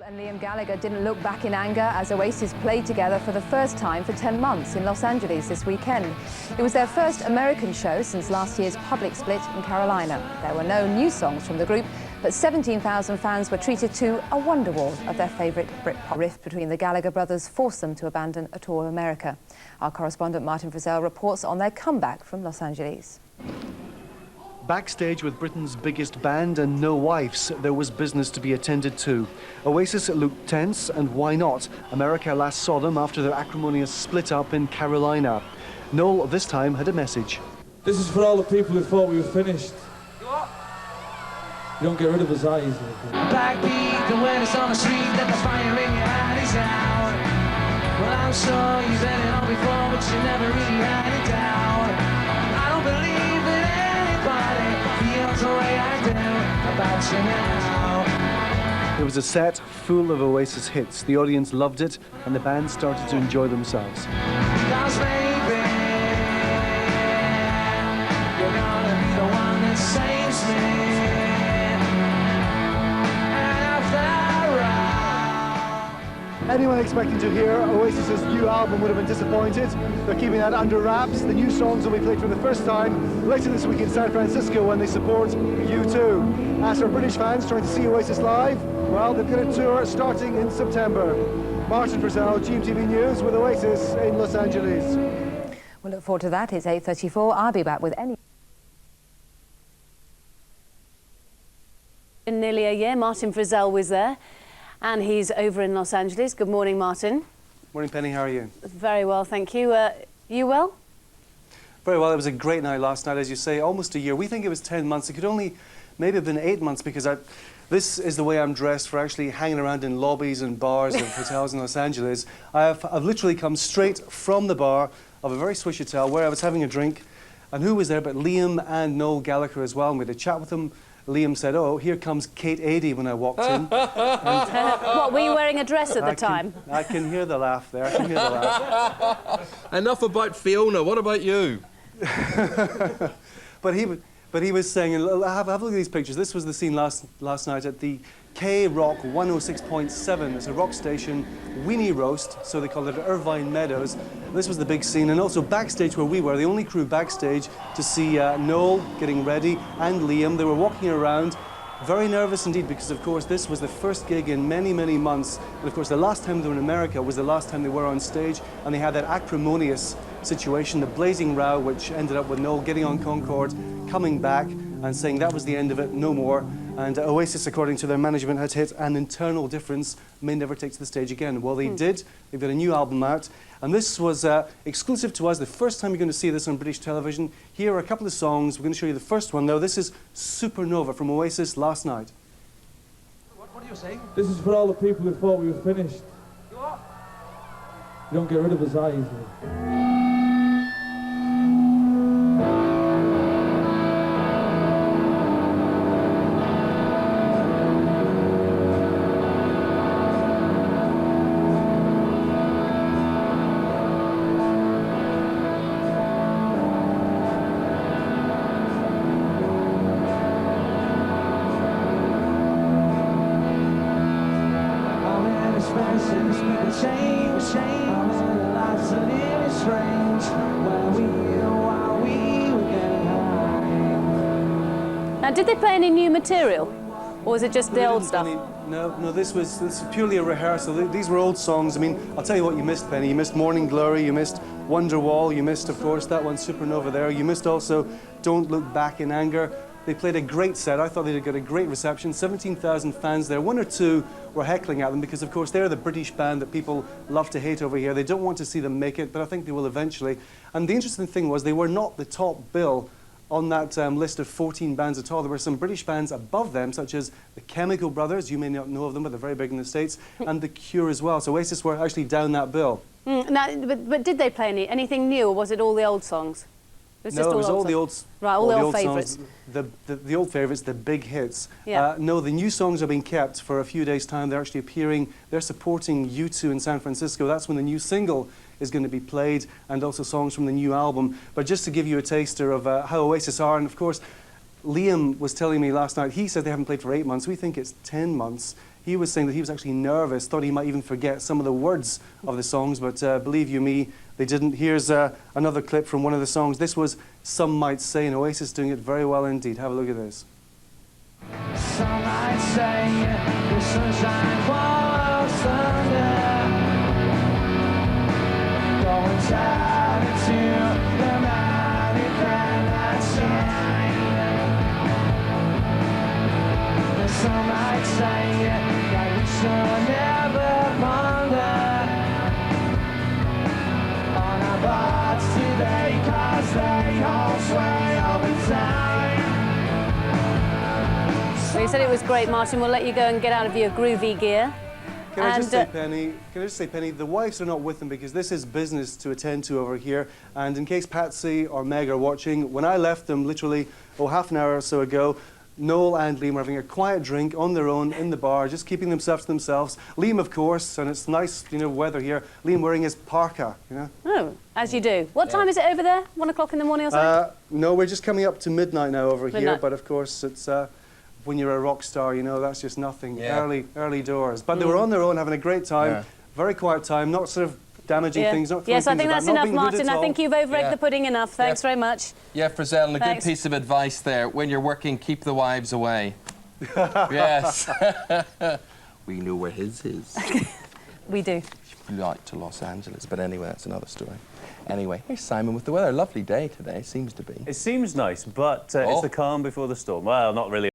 And Liam Gallagher didn't look back in anger as Oasis played together for the first time for 10 months in Los Angeles this weekend. It was their first American show since last year's public split in Carolina. There were no new songs from the group, but 17,000 fans were treated to a Wonderwall of their favourite Britpop. Rift between the Gallagher brothers forced them to abandon a tour of America. Our correspondent Martin Frizzell reports on their comeback from Los Angeles. Backstage with Britain's biggest band and no wives, there was business to be attended to. Oasis looked tense, and why not? America last saw them after their acrimonious split up in Carolina. Noel this time had a message. This is for all the people who thought we were finished. You don't get rid of us that easily. Backbeat, the when it's on the street, that the fire in your heart is out. Well, I'm sure you've been it all before, but you never really had it down. I don't believe that anybody feels the way I do about you now. It was a set full of Oasis hits. The audience loved it, and the band started to enjoy themselves. 'Cause baby, you're gonna be the one that saves me. Anyone expecting to hear Oasis's new album would have been disappointed. They're keeping that under wraps. The new songs will be played for the first time later this week in San Francisco when they support U2. As for British fans trying to see Oasis live, well, they've got a tour starting in September. Martin Frizzell, GMTV News with Oasis in Los Angeles. We'll look forward to that. It's 8:34. I'll be back with any... In nearly a year, Martin Frizzell was there. And he's over in Los Angeles. Good morning, Martin. Morning, Penny. How are you? Very well, thank you. You well? Very well. It was a great night last night, as you say, almost a year. We think it was 10 months. It could only maybe have been 8 months because this is the way I'm dressed for actually hanging around in lobbies and bars of hotels in Los Angeles. I've literally come straight from the bar of a very swish hotel where I was having a drink. And who was there but Liam and Noel Gallagher as well. And we had a chat with them. Liam said, "Oh, here comes Kate Adie," when I walked in. What, were you wearing a dress at the time? I can hear the laugh there. I can hear the laugh. Enough about Fiona. What about you? But he was saying, have a look at these pictures. This was the scene last night at the KROQ 106.7. It's a rock station, Weenie Roast, so they call it Irvine Meadows. This was the big scene, and also backstage where we were, the only crew backstage to see Noel getting ready and Liam. They were walking around, very nervous indeed, because of course this was the first gig in many, many months. And of course the last time they were in America was the last time they were on stage, and they had that acrimonious situation, the blazing row, which ended up with Noel getting on Concorde, coming back and saying that was the end of it, no more. And Oasis, according to their management, had hit an internal difference, may never take to the stage again. Well, they did. They've got a new album out. And this was exclusive to us, the first time you're going to see this on British television. Here are a couple of songs. We're going to show you the first one, though. This is Supernova from Oasis last night. What are you saying? This is for all the people who thought we were finished. You don't get rid of us that easily. Now, did they play any new material? Or was it just the old stuff? No, this was purely a rehearsal. These were old songs. I mean, I'll tell you what you missed, Penny. You missed Morning Glory, you missed Wonderwall, you missed, of course, that one, Supernova there. You missed also Don't Look Back in Anger. They played a great set. I thought they'd got a great reception. 17,000 fans there. One or two were heckling at them because, of course, they're the British band that people love to hate over here. They don't want to see them make it, but I think they will eventually. And the interesting thing was they were not the top bill on that list of 14 bands at all. There were some British bands above them, such as the Chemical Brothers. You may not know of them, but they're very big in the States, and The Cure as well. So Oasis were actually down that bill. Now, but did they play anything new, or was it all the old songs? It was all the old Right, all the old favourites. The old favourites, the big hits. Yeah. No, the new songs are being kept for a few days' time. They're actually appearing. They're supporting U2 in San Francisco. That's when the new single is going to be played, and also songs from the new album. But just to give you a taster of how Oasis are, and of course, Liam was telling me last night, he said they haven't played for 8 months. We think it's 10 months. he was saying that he was actually nervous, thought he might even forget some of the words of the songs, but believe you me, they didn't. Here's another clip from one of the songs. This was Some Might Say, and Oasis doing it very well indeed. Have a look at this. Some might say the sunshine follows thunder, going down into the mighty cannot shine. Some might say that we should never ponder on our thoughts today, 'cause they hold sway over time. Well, you said it was great, Martin. We'll let you go and get out of your groovy gear. Can I just say, Penny, the wives are not with them because this is business to attend to over here. And in case Patsy or Meg are watching, when I left them literally, half an hour or so ago, Noel and Liam were having a quiet drink on their own in the bar, just keeping themselves to themselves. Liam, of course, and it's nice, weather here. Liam wearing his parka, Oh, as you do. What time is it over there? 1 o'clock in the morning or something? No, we're just coming up to midnight now over here. Midnight. But of course, it's when you're a rock star, that's just nothing. Yeah. Early doors. But they were on their own, having a great time. Yeah. Very quiet time, not sort of damaging things, not throwing Yes, I things think about, that's not enough, being rude Martin. at I all. think you've over-egged Yeah. the pudding enough. Thanks very much. Yeah, Frizzell, and a Thanks. good piece of advice there. When you're working, keep the wives away. Yes. We know where his is. We do. She flew out to Los Angeles, but anyway, that's another story. Anyway, here's Simon with the weather. Lovely day today, seems to be. It seems nice, but it's the calm before the storm. Well, not really.